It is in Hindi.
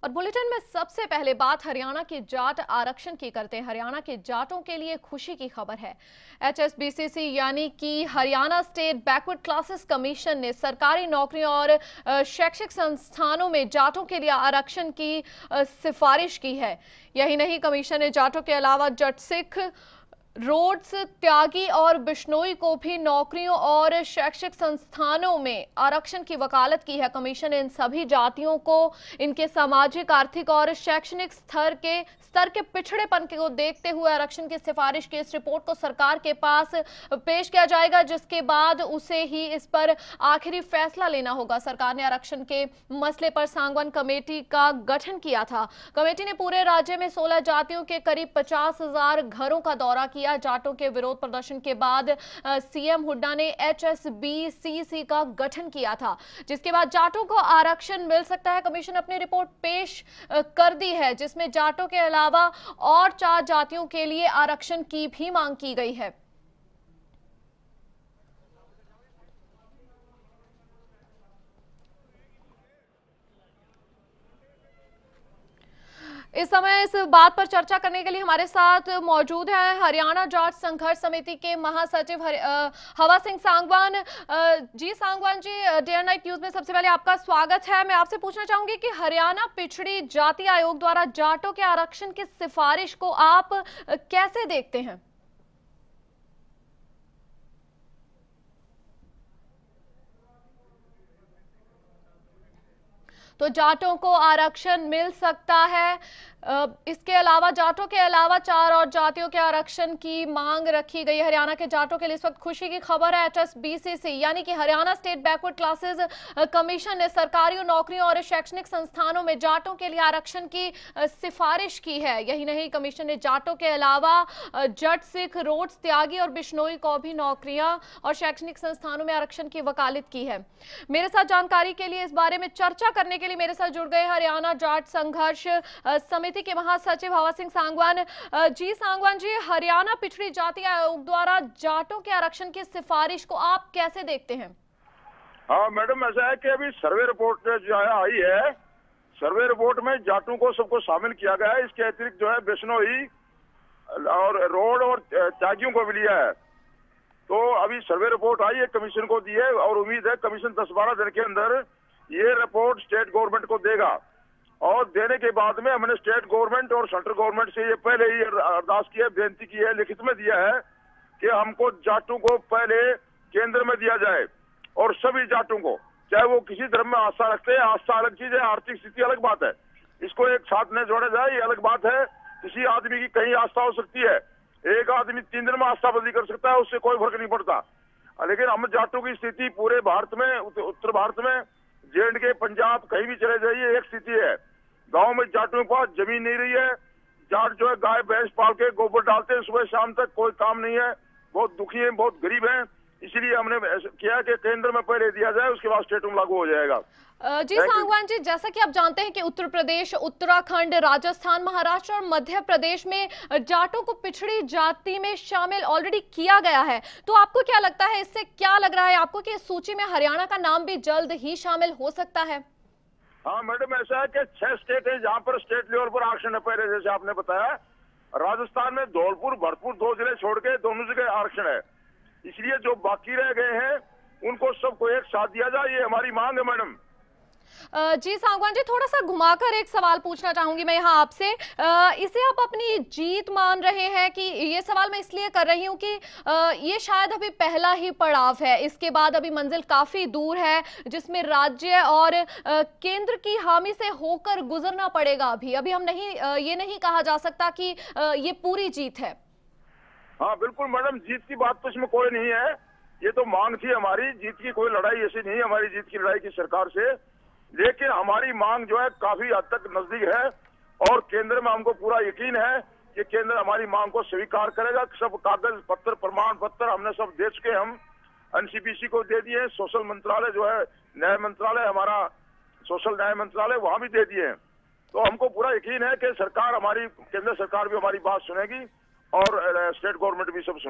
और बुलेटिन में सबसे पहले बात हरियाणा की जाट आरक्षण की करते हैं। हरियाणा के जाटों के लिए खुशी की खबर है। HSBCC यानी कि Haryana state backward classes commission ने सरकारी नौकरियों और शैक्षिक संस्थानों में जाटों के लिए आरक्षण की सिफारिश की है। यही नहीं, कमीशन ने जाटों के अलावा जट सिख, रोड्स, त्यागी और बिश्नोई को भी नौकरियों और शैक्षिक संस्थानों में आरक्षण की वकालत की है। कमीशन ने इन सभी जातियों को इनके सामाजिक, आर्थिक और शैक्षणिक स्तर के पिछड़ेपन को देखते हुए आरक्षण की सिफारिश की। इस रिपोर्ट को सरकार के पास पेश किया जाएगा, जिसके बाद उसे ही इस पर आखिरी फैसला लेना होगा। सरकार ने आरक्षण के मसले पर सांगवान कमेटी का गठन किया था। कमेटी ने पूरे राज्य में 16 जातियों के करीब 50,000 घरों का दौरा किया। जाटों के विरोध प्रदर्शन के बाद सीएम हुड्डा ने HSBCC का गठन किया था, जिसके बाद जाटों को आरक्षण मिल सकता है। कमीशन अपनी रिपोर्ट पेश कर दी है, जिसमें जाटों के अलावा और 4 जातियों के लिए आरक्षण की भी मांग की गई है। इस समय इस बात पर चर्चा करने के लिए हमारे साथ मौजूद हैं हरियाणा जाट संघर्ष समिति के महासचिव हवा Singh Sangwan ji. Sangwan ji, day and night news में सबसे पहले आपका स्वागत है। मैं आपसे पूछना चाहूंगी कि हरियाणा पिछड़ी जाति आयोग द्वारा जाटों के आरक्षण की सिफारिश को आप कैसे देखते हैं? तो जाटों को आरक्षण मिल सकता है। इसके अलावा जाटों के अलावा 4 और जातियों के आरक्षण की मांग रखी गई। हरियाणा के जाटों के लिए इस वक्त खुशी की खबर है। HSBCC यानी कि Haryana state backward classes commission ने सरकारी नौकरियों और शैक्षणिक संस्थानों में जाटों के लिए आरक्षण की सिफारिश की है। यही नहीं, कमीशन ने जाटों के अलावा जट, सिख, रोड्स, त्यागी और बिश्नोई को भी नौकरियां और शैक्षणिक संस्थानों में आरक्षण की वकालत की है। मेरे साथ जानकारी के लिए, इस बारे में चर्चा करने के लिए मेरे साथ जुड़ गए हरियाणा जाट संघर्ष समिति के महासचिव हवा सिंह सांगवान जी। सांगवान जी, हरियाणा पिछड़ी जाति आयोग द्वारा जाटों के आरक्षण की सिफारिश को आप कैसे देखते हैं? हाँ मैडम, ऐसा है कि अभी सर्वे रिपोर्ट जो है आई है। सर्वे रिपोर्ट में जाटों को सबको शामिल किया गया है। इसके अतिरिक्त जो है बिश्नोई और रोड और त्यागियों को भी लिया है। तो अभी सर्वे रिपोर्ट आई है, कमीशन को दी है और उम्मीद है कमीशन 10-12 दिन के अंदर ये रिपोर्ट स्टेट गवर्नमेंट को देगा। और देने के बाद में हमने स्टेट गवर्नमेंट और सेंट्रल गवर्नमेंट से ये पहले ही अरदास की है, बेनती की है, लिखित में दिया है कि हमको जाटों को पहले केंद्र में दिया जाए। और सभी जाटों को, चाहे वो किसी धर्म में आस्था रखते हैं, आस्था अलग चीज है, आर्थिक स्थिति अलग बात है, इसको एक साथ में जोड़ा जाए, ये अलग बात है। किसी आदमी की कहीं आस्था हो सकती है, एक आदमी 3 दिन में आस्था बदली कर सकता है, उससे कोई फर्क नहीं पड़ता। लेकिन हम जाटों की स्थिति पूरे भारत में, उत्तर भारत में, J&K, पंजाब, कहीं भी चले जाइए एक स्थिति है। गांव में जाटों के पास जमीन नहीं रही है। जाट जो है गाय भैंस पाल के गोबर डालते हैं, सुबह शाम तक कोई काम नहीं है, बहुत दुखी है, बहुत गरीब है। इसलिए हमने किया कि केंद्र में पहले दिया जाए, उसके बाद स्टेट में लागू हो जाएगा। जी सांगवान जी, जैसा कि आप जानते हैं कि उत्तर प्रदेश, उत्तराखंड, राजस्थान, महाराष्ट्र और मध्य प्रदेश में जाटों को पिछड़ी जाति में शामिल ऑलरेडी किया गया है। तो आपको क्या लगता है, इससे क्या लग रहा है आपको कि इस सूची में हरियाणा का नाम भी जल्द ही शामिल हो सकता है? हाँ मैडम, ऐसा है कि 6 स्टेट है जहाँ पर स्टेट लेवल पर आरक्षण है। पहले जैसे आपने बताया, राजस्थान में धौलपुर, भरतपुर 2 जिले छोड़ के दोनों जगह आरक्षण है। इसलिए जो बाकी रह गए हैं उनको सबको एक साथ दिया जाए, ये हमारी मांग है मैडम। जी सांगवान जी, थोड़ा सा घुमाकर एक सवाल पूछना चाहूंगी मैं यहाँ आपसे। इसे आप अपनी जीत मान रहे हैं कि ये सवाल मैं इसलिए कर रही हूँ कि ये शायद अभी पहला ही पड़ाव है, इसके बाद अभी मंजिल काफी दूर है, जिसमें राज्य और केंद्र की हामी से होकर गुजरना पड़ेगा। अभी हम नहीं, ये नहीं कहा जा सकता कि ये पूरी जीत है। हाँ बिल्कुल मैडम, जीत की बात तो इसमें कोई नहीं है। ये तो मांग थी हमारी, जीत की कोई लड़ाई ऐसी नहीं है हमारी, जीत की लड़ाई की सरकार से। लेकिन हमारी मांग जो है काफी हद तक नजदीक है और केंद्र में हमको पूरा यकीन है कि केंद्र हमारी मांग को स्वीकार करेगा। सब कागज पत्र, प्रमाण पत्र हमने सब दे चुके। हम NCPC को दे दिए, सोशल मंत्रालय जो है, न्याय मंत्रालय, हमारा सोशल न्याय मंत्रालय, वहां भी दे दिए हैं। तो हमको पूरा यकीन है कि सरकार हमारी, केंद्र सरकार भी हमारी बात सुनेगी और स्टेट गवर्नमेंट भी सब सुनेगी।